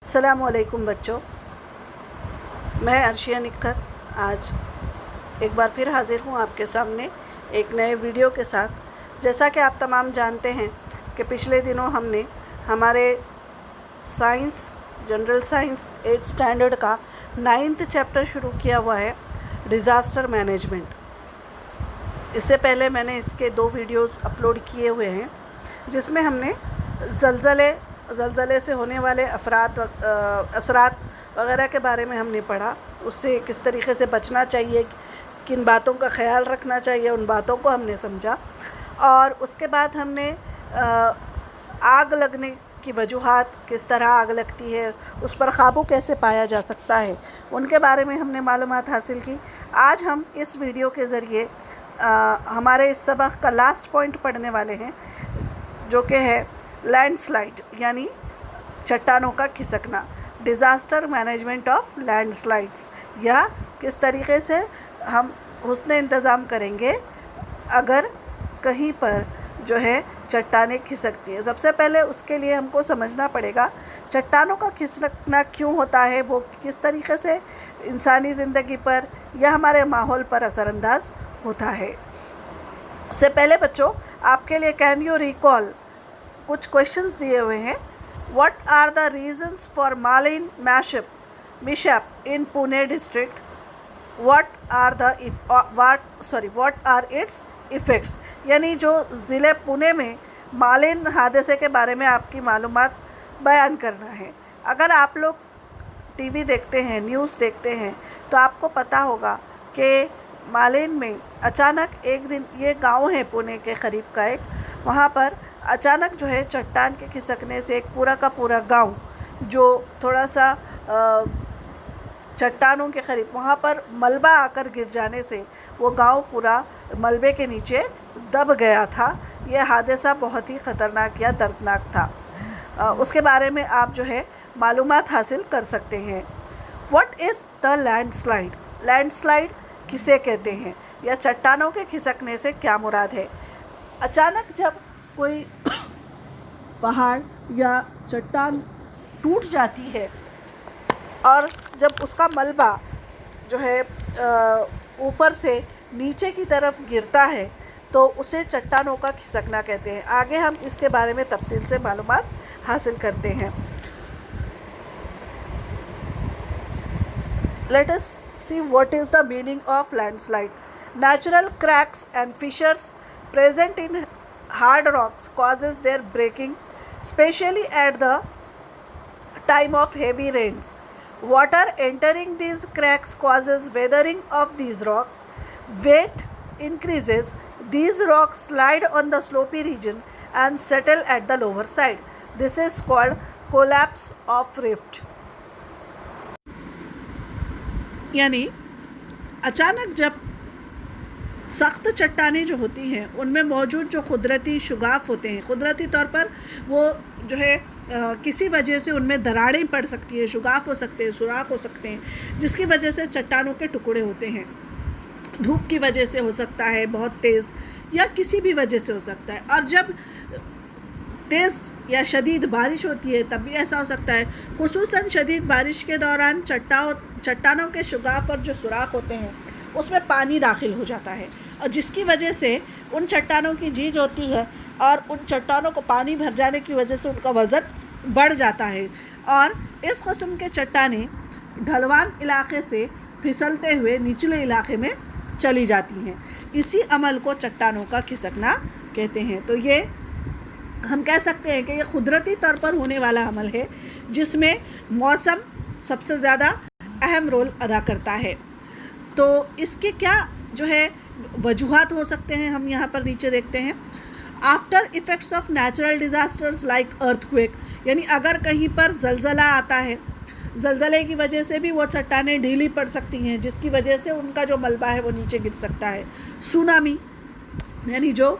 अस्सलामुअलैकुम बच्चों, मैं अर्शिया निक्कर आज एक बार फिर हाज़िर हूँ आपके सामने एक नए वीडियो के साथ। जैसा कि आप तमाम जानते हैं कि पिछले दिनों हमने हमारे science general science 8th standard का 9th चैप्टर शुरू किया हुआ है, डिज़ास्टर मैनेजमेंट। इससे पहले मैंने इसके 2 वीडियोस अपलोड किए हुए हैं जिसमें हमने ज़लज़ले से होने वाले असरात वगैरह के बारे में हमने पढ़ा, उससे किस तरीक़े से बचना चाहिए, किन बातों का ख्याल रखना चाहिए, उन बातों को हमने समझा। और उसके बाद हमने आग लगने की वजूहात, किस तरह आग लगती है, उस पर काबू कैसे पाया जा सकता है, उनके बारे में हमने मालूमात हासिल की। आज हम इस वीडियो के ज़रिए हमारे इस सबक का लास्ट पॉइंट पढ़ने वाले हैं, जो कि है लैंडस्लाइड यानी चट्टानों का खिसकना, डिज़ास्टर मैनेजमेंट ऑफ लैंडस्लाइड्स, या किस तरीक़े से हम हुस्न इंतज़ाम करेंगे अगर कहीं पर जो है चट्टानें खिसकती हैं। सबसे पहले उसके लिए हमको समझना पड़ेगा चट्टानों का खिसकना क्यों होता है, वो किस तरीक़े से इंसानी ज़िंदगी पर या हमारे माहौल पर असरअंदाज होता है। उससे पहले बच्चों, आपके लिए कैन यू रिकॉल कुछ क्वेश्चंस दिए हुए हैं। What are the reasons for Malin mishap in Pune district? What are its effects? यानी जो ज़िले पुणे में मालिन हादसे के बारे में आपकी मालूमात बयान करना है। अगर आप लोग टीवी देखते हैं, न्यूज़ देखते हैं, तो आपको पता होगा कि मालिन में अचानक एक दिन, ये गांव है पुणे के करीब का एक, वहाँ पर अचानक जो है चट्टान के खिसकने से एक पूरा का पूरा गांव, जो थोड़ा सा चट्टानों के करीब, वहाँ पर मलबा आकर गिर जाने से वो गांव पूरा मलबे के नीचे दब गया था। यह हादसा बहुत ही ख़तरनाक या दर्दनाक था। उसके बारे में आप जो है मालूमात हासिल कर सकते हैं। What is the landslide? Landslide किसे कहते हैं, या चट्टानों के खिसकने से क्या मुराद है? अचानक जब कोई पहाड़ या चट्टान टूट जाती है और जब उसका मलबा जो है ऊपर से नीचे की तरफ गिरता है, तो उसे चट्टानों का खिसकना कहते हैं। आगे हम इसके बारे में तफसील से मालूमात हासिल करते हैं। Let us see what is the meaning of landslide. Natural cracks and fissures present in hard rocks causes their breaking, especially at the time of heavy rains. Water entering these cracks causes weathering of these rocks. Weight increases. These rocks slide on the slopy region and settle at the lower side. This is called collapse of rift. यानी अचानक जब सख्त चट्टानें जो होती हैं, उनमें मौजूद जो कुदरती शुगाफ होते हैं, कुदरती तौर पर वो जो है किसी वजह से उनमें दरारें पड़ सकती हैं, शुगाफ हो सकते हैं, सुराख हो सकते हैं, जिसकी वजह से चट्टानों के टुकड़े होते हैं। धूप की वजह से हो सकता है, बहुत तेज़, या किसी भी वजह से हो सकता है। और जब तेज़ या शदीद बारिश होती है तब भी ऐसा हो सकता है। खुसूसन शदीद बारिश के दौरान चट्टानों के शुगाफ पर जो सुराख होते हैं उसमें पानी दाखिल हो जाता है, और जिसकी वजह से उन चट्टानों की जीज होती है और उन चट्टानों को पानी भर जाने की वजह से उनका वज़न बढ़ जाता है, और इस किस्म के चट्टानें ढलवान इलाके से फिसलते हुए निचले इलाके में चली जाती हैं। इसी अमल को चट्टानों का खिसकना कहते हैं। तो ये हम कह सकते हैं कि ये कुदरती तौर पर होने वाला अमल है, जिसमें मौसम सबसे ज़्यादा अहम रोल अदा करता है। तो इसके क्या जो है वजूहात हो सकते हैं, हम यहाँ पर नीचे देखते हैं। After effects of natural disasters like earthquake, यानी अगर कहीं पर ज़लज़ला आता है, ज़लज़ले की वजह से भी वो चट्टानें ढीली पड़ सकती हैं, जिसकी वजह से उनका जो मलबा है वो नीचे गिर सकता है। सुनामी, यानी जो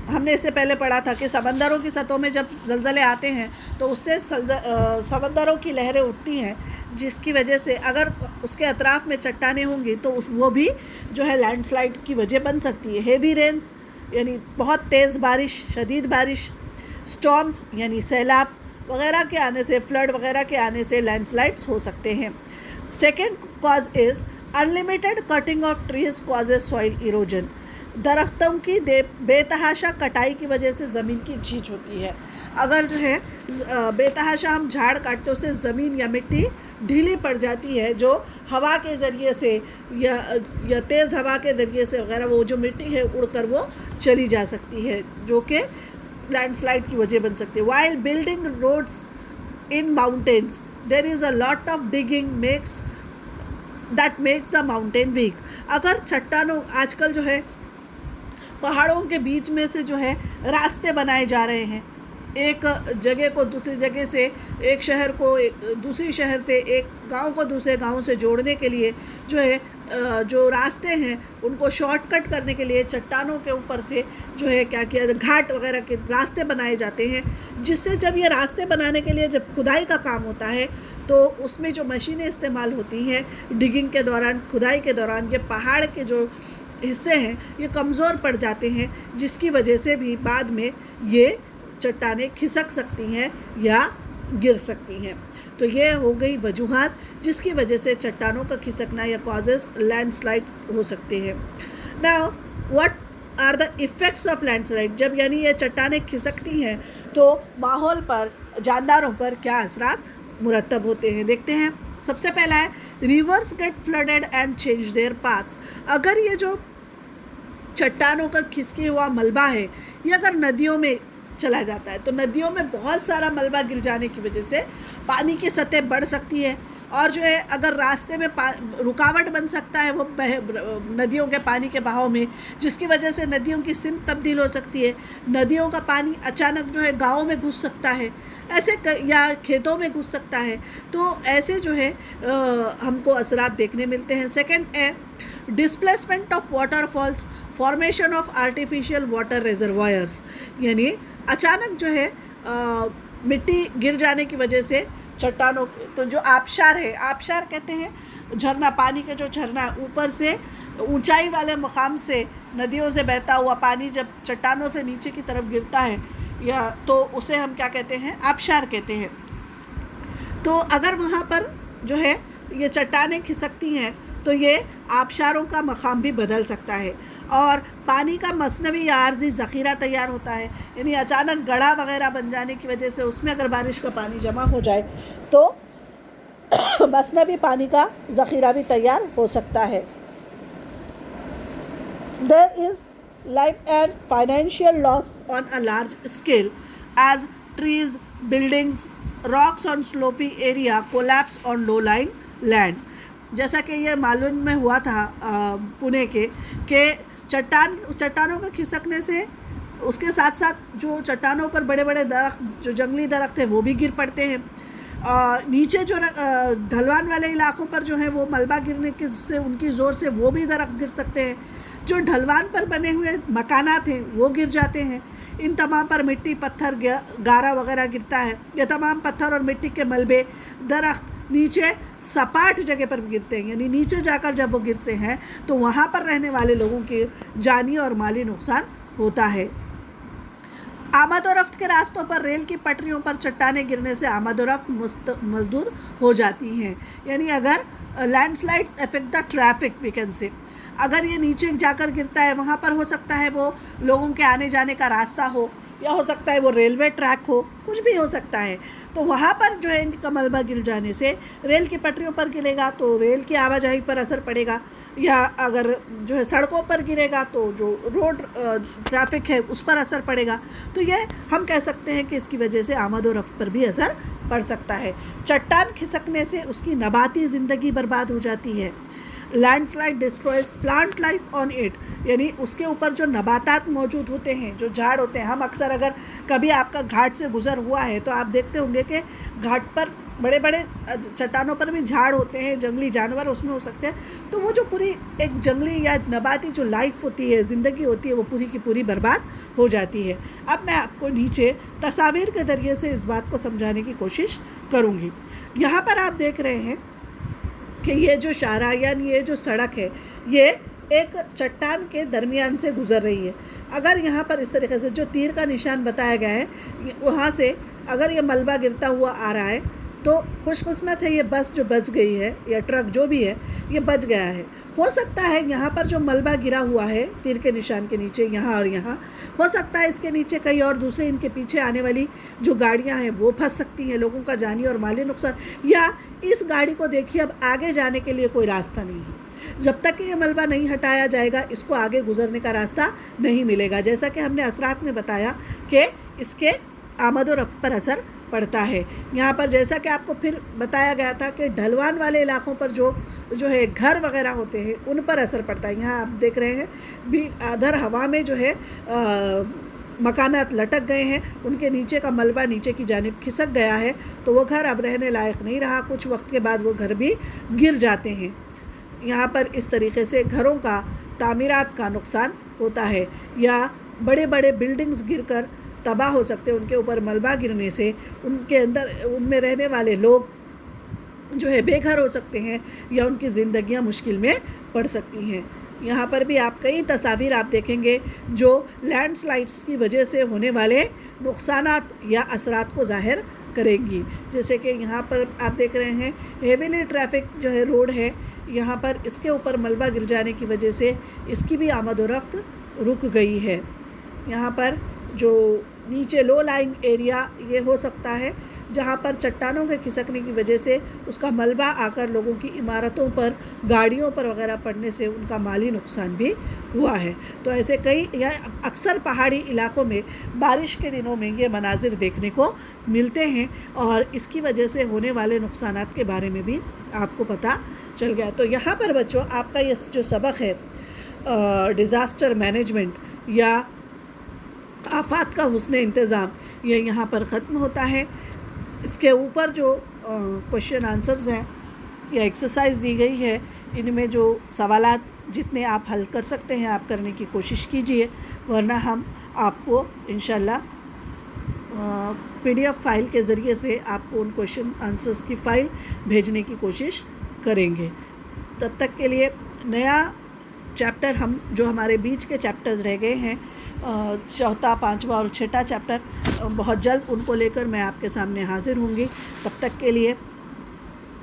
हमने इससे पहले पढ़ा था कि समंदरों की सतहों में जब ज़लज़ले आते हैं तो उससे समंदरों की लहरें उठती हैं, जिसकी वजह से अगर उसके अतराफ़ में चट्टानें होंगी तो वो भी जो है लैंडस्लाइड की वजह बन सकती है। हेवी रेन्स यानी बहुत तेज़ बारिश, शदीद बारिश, स्टॉर्म्स यानी सैलाब, वगैरह के आने से, फ्लड वगैरह के आने से लैंडस्लाइड्स हो सकते हैं। Second cause is unlimited cutting of trees causes soil erosion. दरख्तों की बेतहाशा कटाई की वजह से ज़मीन की झींच होती है। अगर जो है बेतहाशा हम झाड़ काटते उससे ज़मीन या मिट्टी ढीली पड़ जाती है, जो हवा के ज़रिए से या तेज़ हवा के ज़रिए से वगैरह वो जो मिट्टी है उड़कर वो चली जा सकती है, जो कि लैंडस्लाइड की वजह बन सकती है। While building roads in mountains there is a lot of digging that makes the mountain weak. अगर चट्टानों, आजकल जो है पहाड़ों के बीच में से जो है रास्ते बनाए जा रहे हैं, एक जगह को दूसरी जगह से, एक शहर को दूसरी शहर से, एक गांव को दूसरे गांव से जोड़ने के लिए जो है जो रास्ते हैं उनको शॉर्टकट करने के लिए चट्टानों के ऊपर से जो है क्या किया, घाट वगैरह के रास्ते बनाए जाते हैं, जिससे जब ये रास्ते बनाने के लिए जब खुदाई का काम होता है तो उसमें जो मशीनें इस्तेमाल होती हैं डिगिंग के दौरान, खुदाई के दौरान, ये पहाड़ के जो हिस्से हैं ये कमज़ोर पड़ जाते हैं, जिसकी वजह से भी बाद में ये चट्टानें खिसक सकती हैं या गिर सकती हैं। तो ये हो गई वजूहात जिसकी वजह से चट्टानों का खिसकना या कॉजेस लैंडस्लाइड हो सकते हैं। Now what are the effects of landslide. जब यानी ये चट्टानें खिसकती हैं तो माहौल पर, जानदारों पर क्या असरात मुरतब होते हैं, देखते हैं। सबसे पहला है rivers get flooded and change their paths. अगर ये जो चट्टानों का खिसके हुआ मलबा है ये अगर नदियों में चला जाता है तो नदियों में बहुत सारा मलबा गिर जाने की वजह से पानी की सतह बढ़ सकती है, और जो है अगर रास्ते में रुकावट बन सकता है वो नदियों के पानी के बहाव में, जिसकी वजह से नदियों की सिमत तब्दील हो सकती है। नदियों का पानी अचानक जो है गाँव में घुस सकता है, ऐसे या खेतों में घुस सकता है। तो ऐसे जो है हमको असरात देखने मिलते हैं। सेकेंड है displacement of waterfalls, formation of artificial water reservoirs. यानी अचानक जो है मिट्टी गिर जाने की वजह से चट्टानों, तो जो आबशार है, आबशार कहते हैं झरना, पानी का जो झरना ऊपर से ऊंचाई वाले मुकाम से नदियों से बहता हुआ पानी जब चट्टानों से नीचे की तरफ गिरता है या तो उसे हम क्या कहते हैं, आबशार कहते हैं। तो अगर वहाँ पर जो है ये चट्टानें खिसकती हैं तो ये आबशारों का मकाम भी बदल सकता है, और पानी का मसनवी या आर्जी ज़ख़ीरा तैयार होता है। यानी अचानक गड्ढा वगैरह बन जाने की वजह से उसमें अगर बारिश का पानी जमा हो जाए तो मसनवी पानी का ज़ख़ीरा भी तैयार हो सकता है। There is life and financial loss on a large scale as trees, buildings, rocks on slopy area collapse on low lying land. जैसा कि ये मालूम में हुआ था पुणे के चट्टानों का खिसकने से उसके साथ साथ जो चट्टानों पर बड़े बड़े दरख्त, जो जंगली दरख्त हैं वो भी गिर पड़ते हैं। नीचे जो ढलवान वाले इलाकों पर जो है वो मलबा गिरने के से उनकी ज़ोर से वो भी दरख्त गिर सकते हैं। जो ढलवान पर बने हुए मकानात हैं वो गिर जाते हैं। इन तमाम पर मिट्टी, पत्थर, गारा वगैरह गिरता है। ये तमाम पत्थर और मिट्टी के मलबे, दरख्त नीचे सपाट जगह पर गिरते हैं, यानी नीचे जाकर जब वो गिरते हैं तो वहाँ पर रहने वाले लोगों के जानी और माली नुकसान होता है। आमद और रफ्त के रास्तों पर, रेल की पटरियों पर चट्टानें गिरने से आमद और रफ्त मजदूर हो जाती हैं। यानी अगर landslides affect the traffic, we can say, अगर ये नीचे जाकर गिरता है वहाँ पर हो सकता है वो लोगों के आने जाने का रास्ता हो, या हो सकता है वो रेलवे ट्रैक हो, कुछ भी हो सकता है। तो वहाँ पर जो है इनका मलबा गिर जाने से रेल की पटरियों पर गिरेगा तो रेल की आवाजाही पर असर पड़ेगा, या अगर जो है सड़कों पर गिरेगा तो जो रोड ट्रैफिक है उस पर असर पड़ेगा। तो ये हम कह सकते हैं कि इसकी वजह से आमद और रफ्त पर भी असर पड़ सकता है। चट्टान खिसकने से उसकी नबाती ज़िंदगी बर्बाद हो जाती है। Landslide destroys plant life on it, यानी उसके ऊपर जो नबातात मौजूद होते हैं, जो झाड़ होते हैं। हम अक्सर, अगर कभी आपका घाट से गुज़र हुआ है तो आप देखते होंगे कि घाट पर बड़े बड़े चट्टानों पर भी झाड़ होते हैं, जंगली जानवर उसमें हो सकते हैं। तो वो जो पूरी एक जंगली या नबाती जो लाइफ होती है, ज़िंदगी होती है, वो पूरी की पूरी बर्बाद हो जाती है। अब मैं आपको नीचे तस्वीर के ज़रिए से इस बात को समझाने की कोशिश करूँगी। यहाँ पर आप देख रहे हैं कि ये जो शाहराह यानी ये जो सड़क है ये एक चट्टान के दरमियान से गुज़र रही है। अगर यहाँ पर इस तरीके से जो तीर का निशान बताया गया है वहाँ से अगर ये मलबा गिरता हुआ आ रहा है तो खुशकिस्मत है ये बस जो बच गई है या ट्रक जो भी है ये बच गया है। हो सकता है यहाँ पर जो मलबा गिरा हुआ है तीर के निशान के नीचे यहाँ और यहाँ, हो सकता है इसके नीचे कई और दूसरे इनके पीछे आने वाली जो गाड़ियाँ हैं वो फंस सकती हैं, लोगों का जानी और माली नुकसान, या इस गाड़ी को देखिए अब आगे जाने के लिए कोई रास्ता नहीं है। जब तक कि ये मलबा नहीं हटाया जाएगा इसको आगे गुजरने का रास्ता नहीं मिलेगा। जैसा कि हमने असरात में बताया कि इसके आमद और रफ्त पर असर पड़ता है। यहाँ पर जैसा कि आपको फिर बताया गया था कि ढलवान वाले इलाकों पर जो है घर वगैरह होते हैं उन पर असर पड़ता है। यहाँ आप देख रहे हैं भी अधर हवा में जो है मकानात लटक गए हैं, उनके नीचे का मलबा नीचे की जानिब खिसक गया है, तो वो घर अब रहने लायक नहीं रहा। कुछ वक्त के बाद वो घर भी गिर जाते हैं। यहाँ पर इस तरीके से घरों का तामीरात का नुकसान होता है, या बड़े बड़े बिल्डिंग्स गिरकर तबाह हो सकते हैं। उनके ऊपर मलबा गिरने से उनके अंदर उनमें रहने वाले लोग जो है बेघर हो सकते हैं या उनकी ज़िंदगियां मुश्किल में पड़ सकती हैं। यहाँ पर भी आप कई तस्वीर आप देखेंगे जो लैंडस्लाइड्स की वजह से होने वाले नुकसानात या असरात को ज़ाहिर करेंगी। जैसे कि यहाँ पर आप देख रहे हैं हेवीली ट्रैफिक जो है रोड है, यहाँ पर इसके ऊपर मलबा गिर जाने की वजह से इसकी भी आमद व रफ्त रुक गई है। यहाँ पर जो नीचे लो लाइंग एरिया ये हो सकता है जहाँ पर चट्टानों के खिसकने की वजह से उसका मलबा आकर लोगों की इमारतों पर, गाड़ियों पर वगैरह पड़ने से उनका माली नुकसान भी हुआ है। तो ऐसे कई या अक्सर पहाड़ी इलाकों में बारिश के दिनों में ये मनाजिर देखने को मिलते हैं और इसकी वजह से होने वाले नुकसानात के बारे में भी आपको पता चल गया। तो यहाँ पर बच्चों आपका ये जो सबक है डिज़ास्टर मैनेजमेंट या आफात का हुस्न इंतज़ाम, ये यहाँ पर ख़त्म होता है। इसके ऊपर जो क्वेश्चन आंसर्स हैं या एक्सरसाइज दी गई है, इनमें जो सवालात जितने आप हल कर सकते हैं आप करने की कोशिश कीजिए, वरना हम आपको इंशाल्लाह PDF फ़ाइल के ज़रिए से आपको उन क्वेश्चन आंसर्स की फ़ाइल भेजने की कोशिश करेंगे। तब तक के लिए नया चैप्टर हम जो हमारे बीच के चैप्टर्स रह गए हैं, चौथा, पांचवा और छठा चैप्टर, बहुत जल्द उनको लेकर मैं आपके सामने हाज़िर होंगी। तब तक के लिए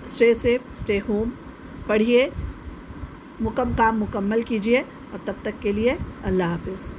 स्टे सेफ, स्टे होम, पढ़िए, काम मुकम्मल कीजिए और तब तक के लिए अल्लाह हाफ़िज़।